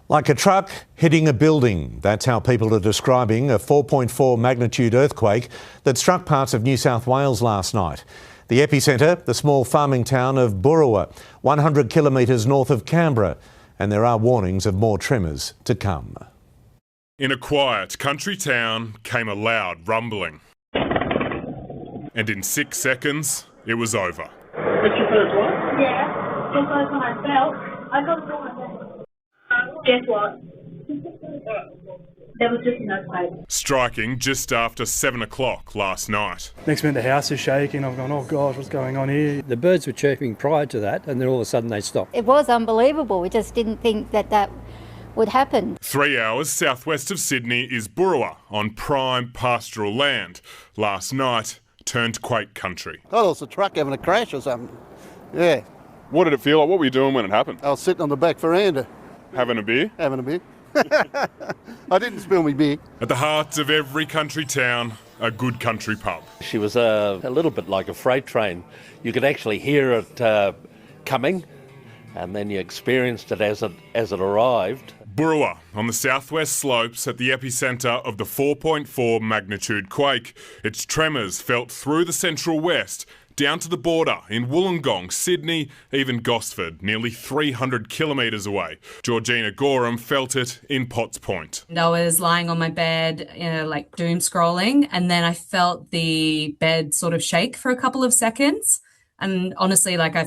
Like a truck hitting a building. That's how people are describing a 4.4 magnitude earthquake that struck parts of New South Wales last night. The epicentre, the small farming town of Boorowa, 100 kilometres north of Canberra, and there are warnings of more tremors to come. In a quiet country town came a loud rumbling. And in 6 seconds, it was over. That's your first one? Yeah, because when I felt, I got it on my head. Guess what? There was just an earthquake. Striking just after 7 o'clock last night. Next minute the house is shaking. I've gone, oh gosh, what's going on here? The birds were chirping prior to that, and then all of a sudden they stopped. It was unbelievable. We just didn't think that would happen. 3 hours southwest of Sydney is Boorowa on prime pastoral land. Last night turned quake country. I thought it was a truck having a crash or something. Yeah. What did it feel like? What were you doing when it happened? I was sitting on the back veranda. Having a beer? Having a beer. I didn't spill me beer. At the heart of every country town, a good country pub. She was a little bit like a freight train. You could actually hear it coming, and then you experienced it as it arrived. Boorowa on the southwest slopes at the epicentre of the 4.4 magnitude quake. Its tremors felt through the central west, down to the border in Wollongong, Sydney, even Gosford, nearly 300 kilometres away. Georgina Gorham felt it in Potts Point. I was lying on my bed, like doom scrolling, and then I felt the bed sort of shake for a couple of seconds. And honestly, I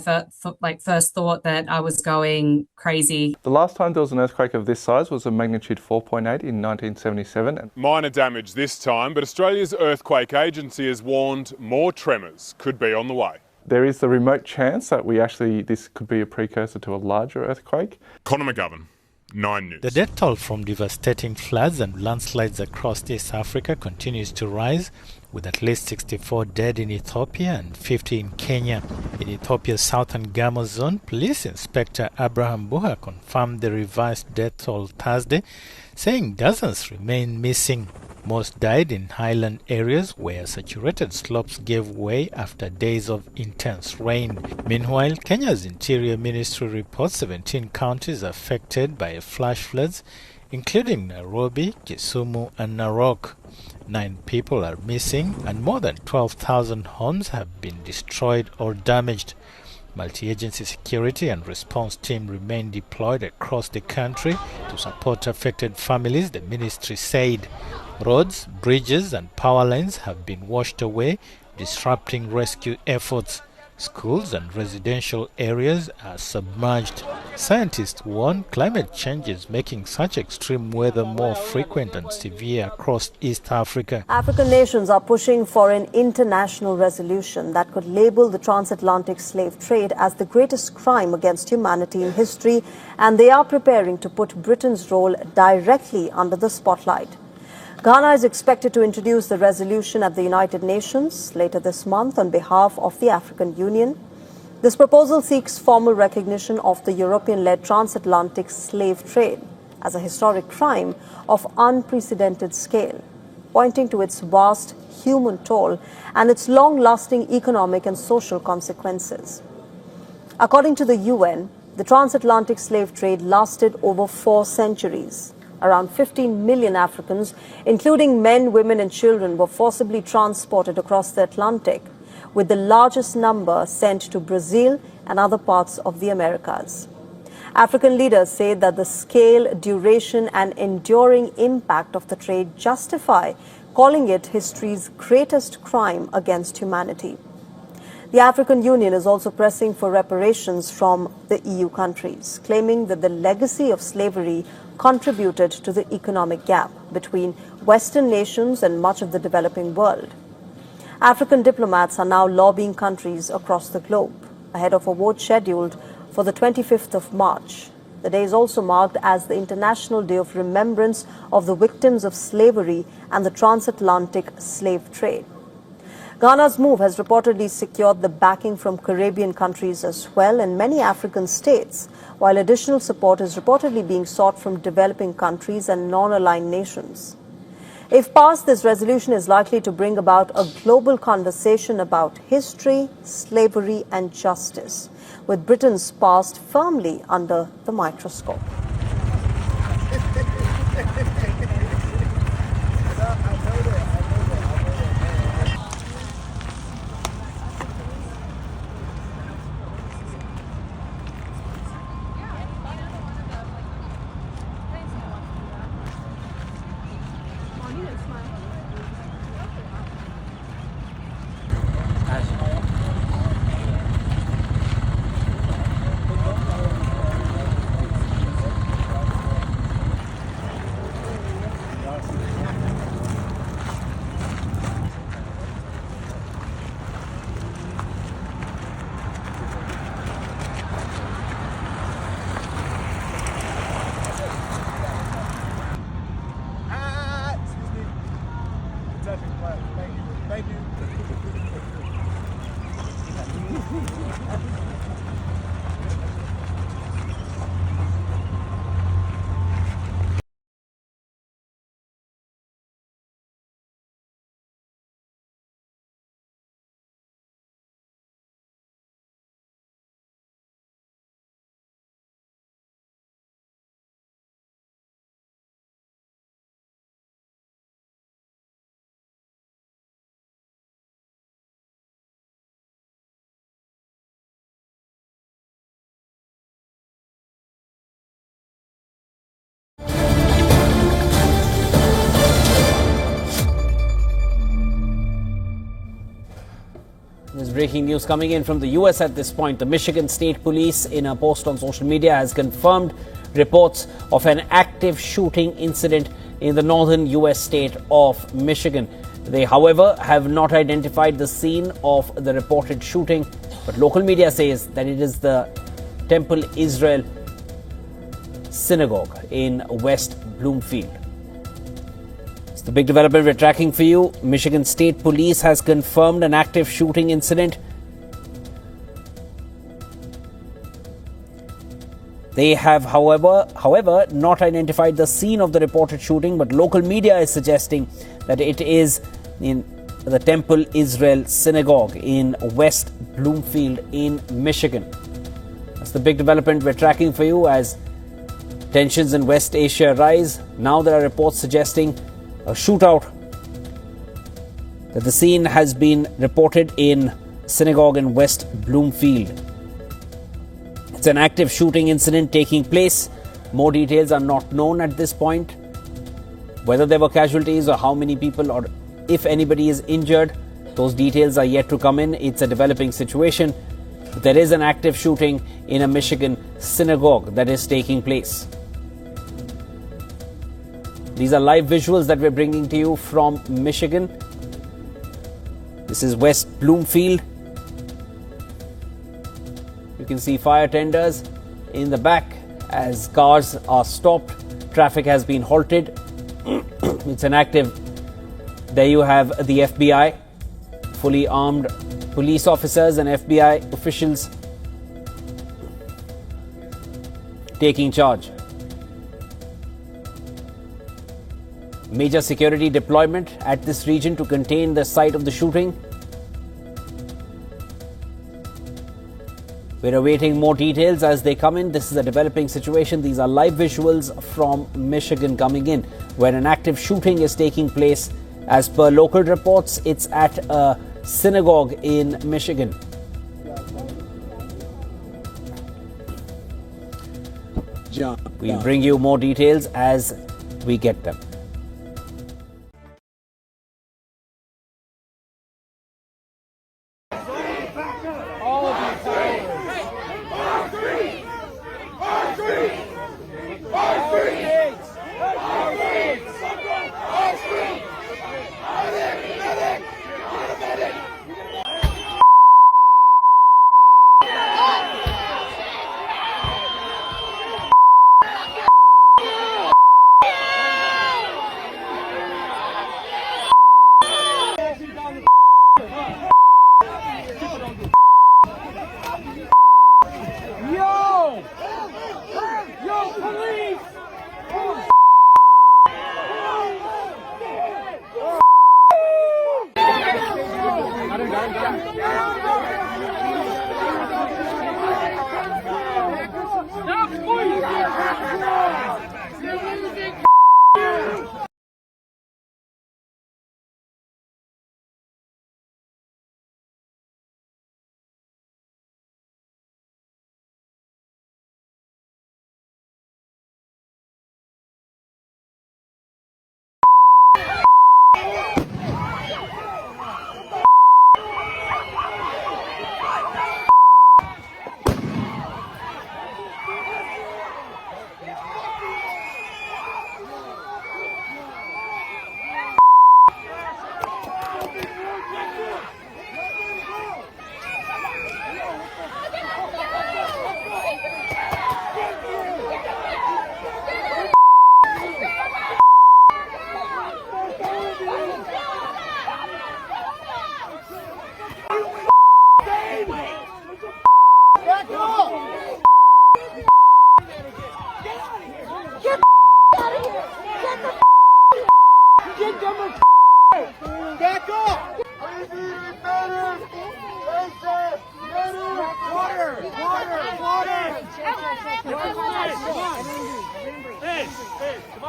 first thought that I was going crazy. The last time there was an earthquake of this size was a magnitude 4.8 in 1977. Minor damage this time, but Australia's earthquake agency has warned more tremors could be on the way. There is the remote chance that this could be a precursor to a larger earthquake. Conor McGovern, 9 News. The death toll from devastating floods and landslides across East Africa continues to rise, with at least 64 dead in Ethiopia and 50 in Kenya. In Ethiopia's southern Gamo zone, Police Inspector Abraham Buha confirmed the revised death toll Thursday, saying dozens remain missing. Most died in highland areas where saturated slopes gave way after days of intense rain. Meanwhile, Kenya's Interior Ministry reports 17 counties affected by flash floods, including Nairobi, Kisumu and Narok. 9 people are missing and more than 12,000 homes have been destroyed or damaged. Multi-agency security and response team remain deployed across the country to support affected families, the ministry said. Roads, bridges and power lines have been washed away, disrupting rescue efforts. Schools and residential areas are submerged. Scientists warn climate change is making such extreme weather more frequent and severe across East Africa. African nations are pushing for an international resolution that could label the transatlantic slave trade as the greatest crime against humanity in history, and they are preparing to put Britain's role directly under the spotlight. Ghana is expected to introduce the resolution at the United Nations later this month on behalf of the African Union. This proposal seeks formal recognition of the European-led transatlantic slave trade as a historic crime of unprecedented scale, pointing to its vast human toll and its long-lasting economic and social consequences. According to the UN, the transatlantic slave trade lasted over 4 centuries. Around 15 million Africans, including men, women and children, were forcibly transported across the Atlantic, with the largest number sent to Brazil and other parts of the Americas. African leaders say that the scale, duration and enduring impact of the trade justify calling it history's greatest crime against humanity. The African Union is also pressing for reparations from the EU countries, claiming that the legacy of slavery contributed to the economic gap between Western nations and much of the developing world. African diplomats are now lobbying countries across the globe ahead of a vote scheduled for the 25th of March. The day is also marked as the International Day of Remembrance of the victims of slavery and the transatlantic slave trade. Ghana's move has reportedly secured the backing from Caribbean countries as well and many African states, while additional support is reportedly being sought from developing countries and non-aligned nations. If passed, this resolution is likely to bring about a global conversation about history, slavery and justice, with Britain's past firmly under the microscope. There's breaking news coming in from the US at this point. The Michigan State Police, in a post on social media, has confirmed reports of an active shooting incident in the northern US state of Michigan. They, however, have not identified the scene of the reported shooting, but local media says that it is the Temple Israel Synagogue in West Bloomfield. It's the big development we're tracking for you. Michigan State Police has confirmed an active shooting incident. They have, however, not identified the scene of the reported shooting, but local media is suggesting that it is in the Temple Israel Synagogue in West Bloomfield in Michigan. That's the big development we're tracking for you as tensions in West Asia rise. Now there are reports suggesting a shootout. That the scene has been reported in synagogue in West Bloomfield. It's an active shooting incident taking place. More details are not known at this point. Whether there were casualties or how many people or if anybody is injured, those details are yet to come in. It's a developing situation. There is an active shooting in a Michigan synagogue that is taking place. These are live visuals that we're bringing to you from Michigan. This is West Bloomfield. You can see fire tenders in the back as cars are stopped. Traffic has been halted. It's an active. There you have the FBI, fully armed police officers and FBI officials taking charge. Major security deployment at this region to contain the site of the shooting. We're awaiting more details as they come in. This is a developing situation. These are live visuals from Michigan coming in, where an active shooting is taking place. As per local reports, it's at a synagogue in Michigan. We'll bring you more details as we get them.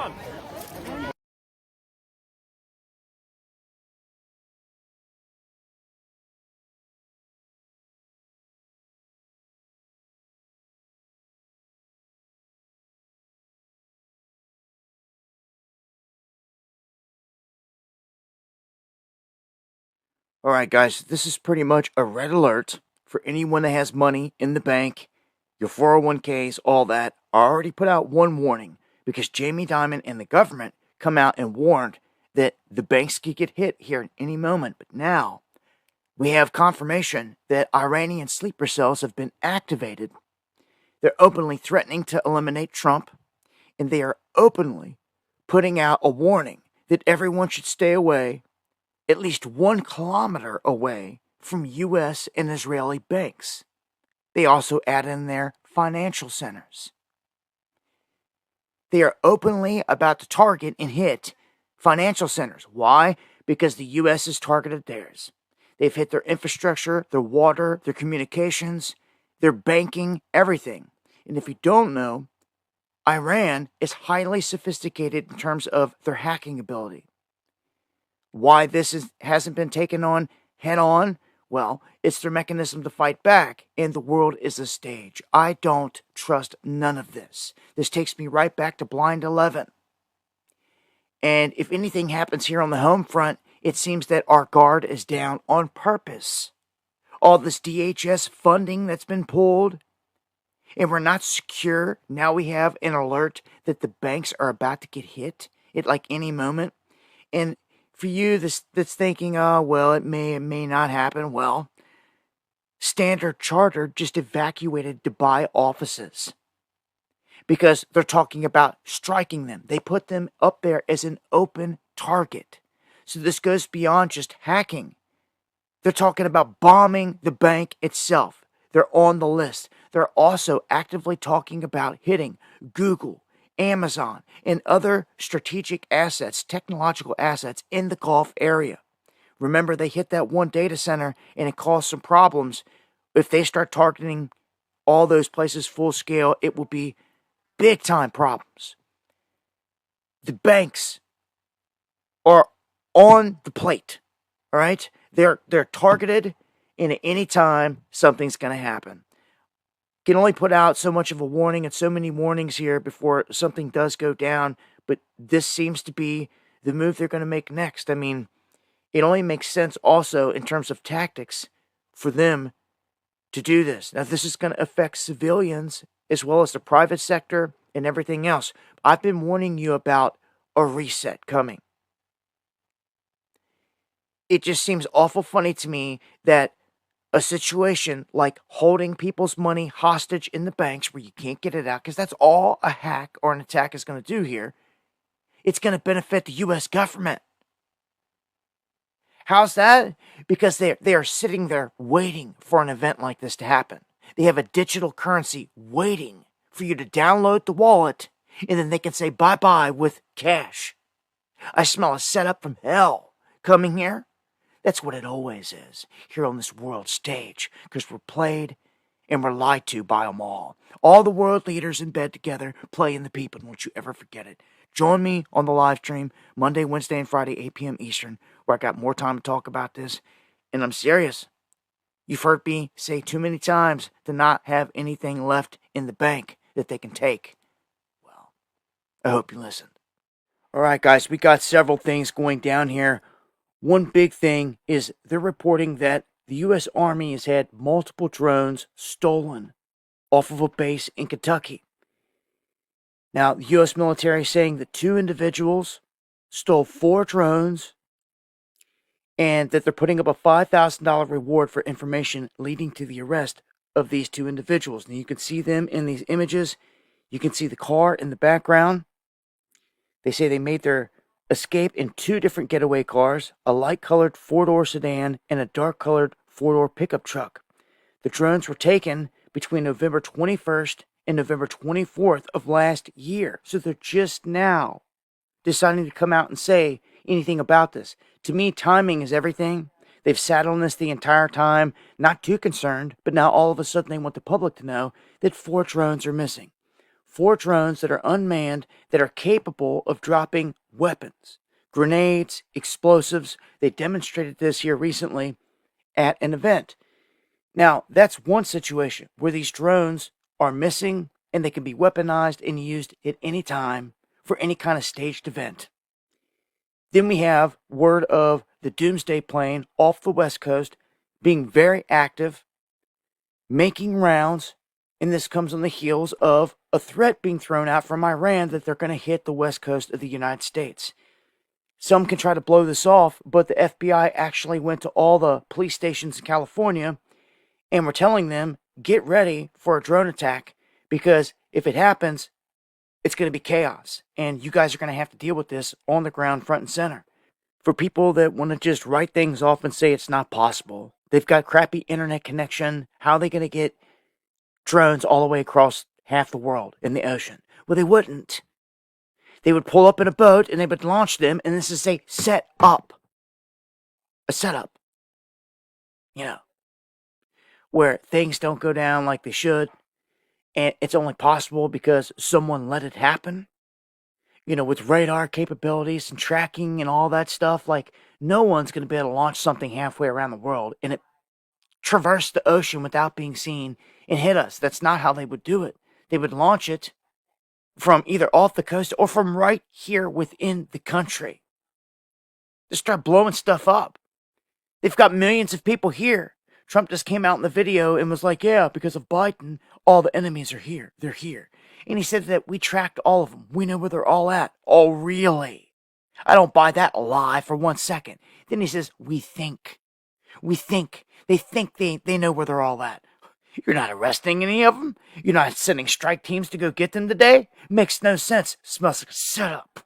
All right, guys, this is pretty much a red alert for anyone that has money in the bank, your 401ks, all that. I already put out one warning because Jamie Dimon and the government come out and warned that the banks could get hit here at any moment. But now we have confirmation that Iranian sleeper cells have been activated. They're openly threatening to eliminate Trump, and they are openly putting out a warning that everyone should stay away at least 1 kilometer away from U.S. and Israeli banks. They also add in their financial centers. They are openly about to target and hit financial centers. Why? Because the U.S. has targeted theirs. They've hit their infrastructure, their water, their communications, their banking, everything. And if you don't know, Iran is highly sophisticated in terms of their hacking ability. Why this hasn't been taken on head on? Well, it's their mechanism to fight back, and the world is a stage. I don't trust none of this. This takes me right back to Blind 11. And if anything happens here on the home front, it seems that our guard is down on purpose. All this DHS funding that's been pulled, and we're not secure. Now we have an alert that the banks are about to get hit at like any moment. And for you that's thinking, oh, well, it may not happen. Well, Standard Chartered just evacuated Dubai offices because they're talking about striking them. They put them up there as an open target. So this goes beyond just hacking. They're talking about bombing the bank itself. They're on the list. They're also actively talking about hitting Google, Amazon, and other strategic assets, technological assets in the Gulf area. Remember, they hit that one data center and it caused some problems. If they start targeting all those places full scale, it will be big time problems. The banks are on the plate, all right? They're targeted, and at any time, something's going to happen. Can only put out so much of a warning and so many warnings here before something does go down, but this seems to be the move they're going to make next. I mean, it only makes sense also in terms of tactics for them to do this. Now, this is going to affect civilians as well as the private sector and everything else. I've been warning you about a reset coming. It just seems awful funny to me that a situation like holding people's money hostage in the banks where you can't get it out, because that's all a hack or an attack is going to do here, it's going to benefit the U.S. government. How's that? Because they are sitting there waiting for an event like this to happen. They have a digital currency waiting for you to download the wallet, and then they can say bye-bye with cash. I smell a setup from hell coming here. That's what it always is here on this world stage, because we're played and we're lied to by them all. All the world leaders in bed together playing the people. Don't you ever forget it. Join me on the live stream Monday, Wednesday, and Friday, 8 p.m. Eastern, where I got more time to talk about this. And I'm serious. You've heard me say too many times to not have anything left in the bank that they can take. Well, I hope you listened. All right, guys, we got several things going down here. One big thing is they're reporting that the U.S. Army has had multiple drones stolen off of a base in Kentucky. Now, the U.S. military is saying that 2 individuals stole 4 drones and that they're putting up a $5,000 reward for information leading to the arrest of these 2 individuals. Now, you can see them in these images. You can see the car in the background. They say they made their escape in 2 different getaway cars, a light-colored 4-door sedan and a dark-colored 4-door pickup truck. The drones were taken between November 21st and November 24th of last year. So they're just now deciding to come out and say anything about this. To me, timing is everything. They've sat on this the entire time, not too concerned, but now all of a sudden they want the public to know that 4 drones are missing. 4 drones that are unmanned that are capable of dropping weapons, grenades, explosives. They demonstrated this here recently at an event. Now, that's one situation where these drones are missing and they can be weaponized and used at any time for any kind of staged event. Then we have word of the Doomsday plane off the West Coast being very active, making rounds, and this comes on the heels of a threat being thrown out from Iran that they're going to hit the West Coast of the United States. Some can try to blow this off, but the FBI actually went to all the police stations in California and were telling them, get ready for a drone attack, because if it happens, it's going to be chaos, and you guys are going to have to deal with this on the ground, front and center. For people that want to just write things off and say it's not possible, they've got crappy internet connection, how are they going to get drones all the way across half the world in the ocean? Well, they wouldn't. They would pull up in a boat and they would launch them, and this is a setup. A setup. You know, where things don't go down like they should, and it's only possible because someone let it happen. You know, with radar capabilities and tracking and all that stuff, like, no one's going to be able to launch something halfway around the world and it traverse the ocean without being seen and hit us. That's not how they would do it. They would launch it from either off the coast or from right here within the country. Just start blowing stuff up. They've got millions of people here. Trump just came out in the video and was like, yeah, because of Biden, all the enemies are here. They're here. And he said that we tracked all of them. We know where they're all at. Oh, really? I don't buy that lie for 1 second. Then he says, we think. We think. They think they know where they're all at. You're not arresting any of them? You're not sending strike teams to go get them today? Makes no sense. Smells like a setup.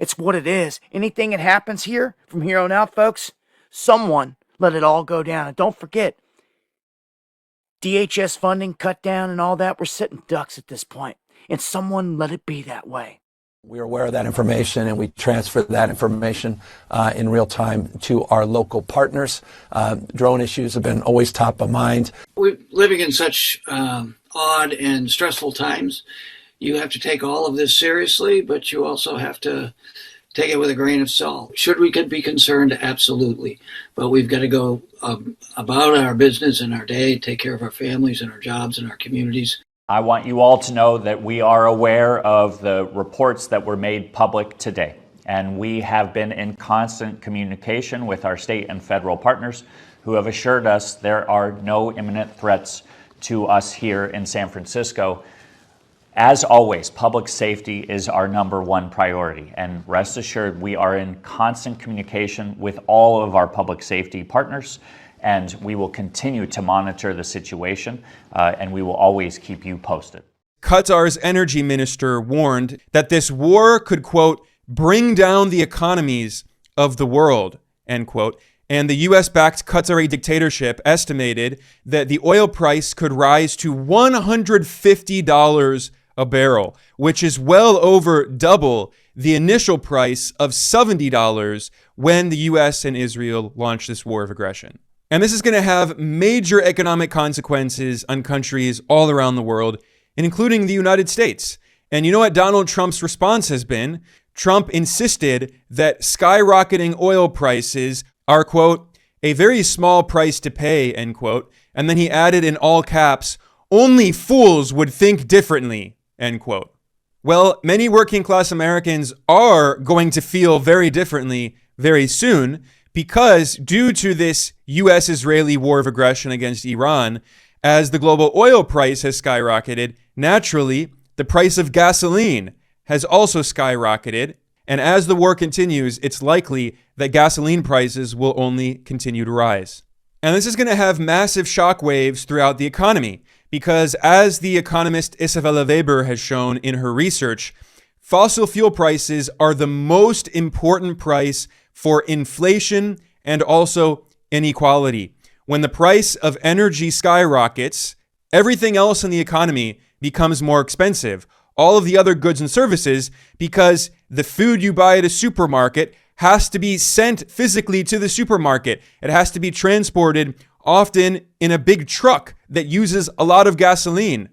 It's what it is. Anything that happens here, from here on out, folks, someone let it all go down. And don't forget, DHS funding cut down and all that. We're sitting ducks at this point. And someone let it be that way. We're aware of that information, and we transfer that information in real time to our local partners. Drone issues have been always top of mind. We're living in such odd and stressful times. You have to take all of this seriously, but you also have to take it with a grain of salt. Should we be concerned? Absolutely. But we've got to go about our business and our day, take care of our families and our jobs and our communities. I want you all to know that we are aware of the reports that were made public today, and we have been in constant communication with our state and federal partners who have assured us there are no imminent threats to us here in San Francisco. As always, public safety is our #1 priority, and rest assured we are in constant communication with all of our public safety partners, and we will continue to monitor the situation, and we will always keep you posted. Qatar's energy minister warned that this war could, quote, bring down the economies of the world, end quote. And the US-backed Qatari dictatorship estimated that the oil price could rise to $150 a barrel, which is well over double the initial price of $70 when the US and Israel launched this war of aggression. And this is going to have major economic consequences on countries all around the world, including the United States. And you know what Donald Trump's response has been? Trump insisted that skyrocketing oil prices are, quote, a very small price to pay, end quote. And then he added in all caps, only fools would think differently, end quote. Well, many working class Americans are going to feel very differently very soon, because due to this U.S.-Israeli war of aggression against Iran, as the global oil price has skyrocketed, naturally, the price of gasoline has also skyrocketed. And as the war continues, it's likely that gasoline prices will only continue to rise. And this is going to have massive shockwaves throughout the economy, because as the economist Isabella Weber has shown in her research, fossil fuel prices are the most important price for inflation and also inequality. When the price of energy skyrockets, everything else in the economy becomes more expensive. All of the other goods and services, because the food you buy at a supermarket has to be sent physically to the supermarket. It has to be transported, often in a big truck that uses a lot of gasoline.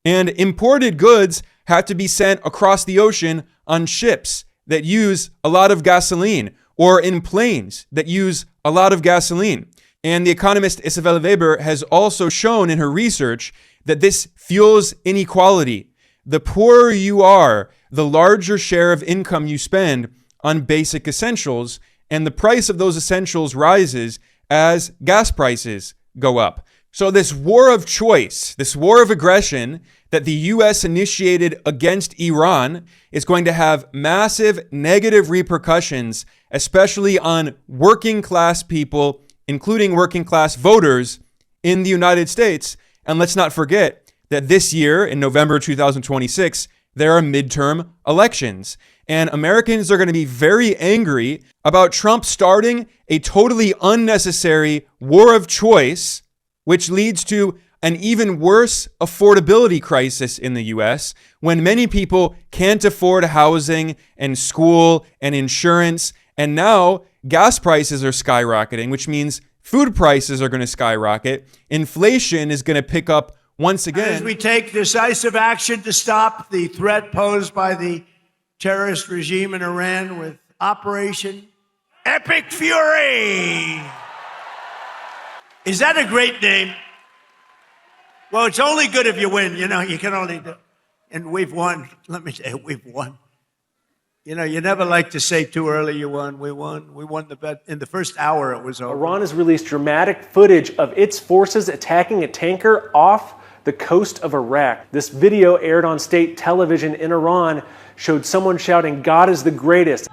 And imported goods have to be sent across the ocean on ships that use a lot of gasoline, or in planes that use a lot of gasoline. And the economist Isabel Weber has also shown in her research that this fuels inequality. The poorer you are, the larger share of income you spend on basic essentials, and the price of those essentials rises as gas prices go up. So this war of choice, this war of aggression that the US initiated against Iran is going to have massive negative repercussions, especially on working class people, including working class voters in the United States. And let's not forget that this year, in November 2026, there are midterm elections. And Americans are going to be very angry about Trump starting a totally unnecessary war of choice, which leads to an even worse affordability crisis in the US when many people can't afford housing and school and insurance. And now gas prices are skyrocketing, which means food prices are going to skyrocket. Inflation is going to pick up once again. As we take decisive action to stop the threat posed by the terrorist regime in Iran with Operation Epic Fury. Is that a great name? Well, it's only good if you win. You know, you can only do. And we've won. Let me tell you, we've won. You know, you never like to say too early you won. We won. We won the bet. In the first hour, it was over. Iran has released dramatic footage of its forces attacking a tanker off the coast of Iraq. This video aired on state television in Iran showed someone shouting, "God is the greatest."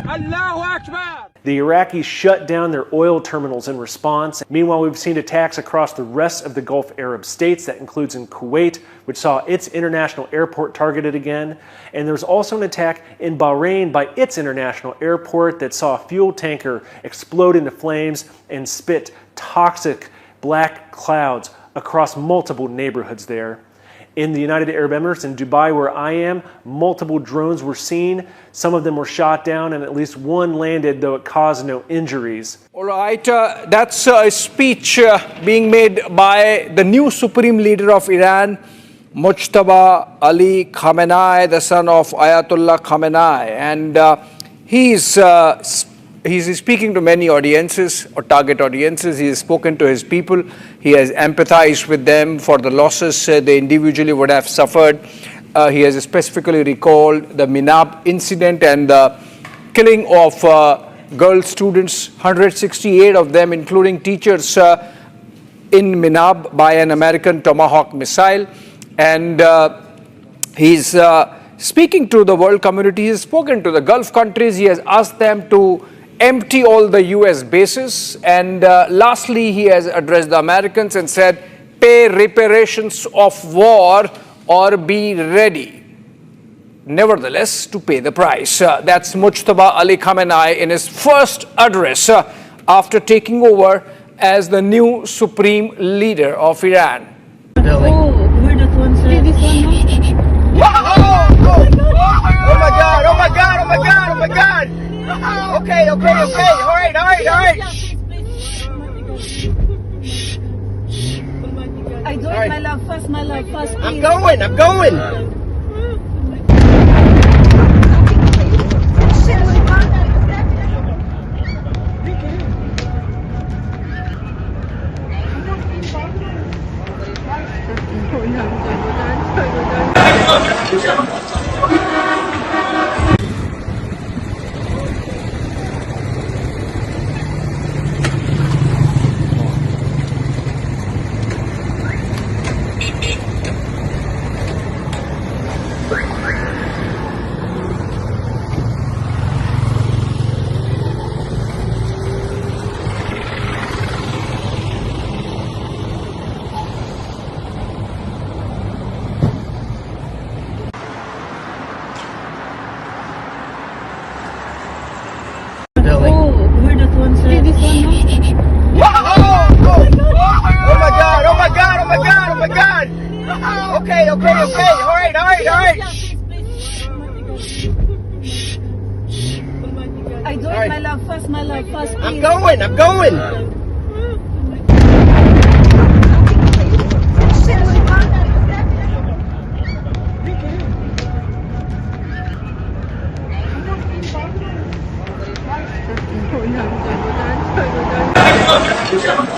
Allahu Akbar! The Iraqis shut down their oil terminals in response. Meanwhile, we've seen attacks across the rest of the Gulf Arab states. That includes in Kuwait, which saw its international airport targeted again. And there's also an attack in Bahrain by its international airport that saw a fuel tanker explode into flames and spit toxic black clouds across multiple neighborhoods there. In the United Arab Emirates, in Dubai, where I am, multiple drones were seen. Some of them were shot down, and at least one landed, though it caused no injuries. All right, that's a speech being made by the new supreme leader of Iran, Mujtaba Ali Khamenei, the son of Ayatollah Khamenei. And he's speaking to many audiences or target audiences. He has spoken to his people. He has empathized with them for the losses they individually would have suffered. He has specifically recalled the Minab incident and the killing of girl students, 168 of them, including teachers in Minab by an American Tomahawk missile. And he's speaking to the world community. He has spoken to the Gulf countries. He has asked them to empty all the US bases. And lastly, he has addressed the Americans and said, pay reparations of war or be ready, nevertheless, to pay the price. That's Mujtaba Ali Khamenei in his first address after taking over as the new supreme leader of Iran. Oh, we're the ones that... Oh my God, oh my God, oh my God, oh my God! Okay, all right. I do it, my love, first, please. I'm going. Okay, all right. I do it, my love, first, please. I'm going. Thank you.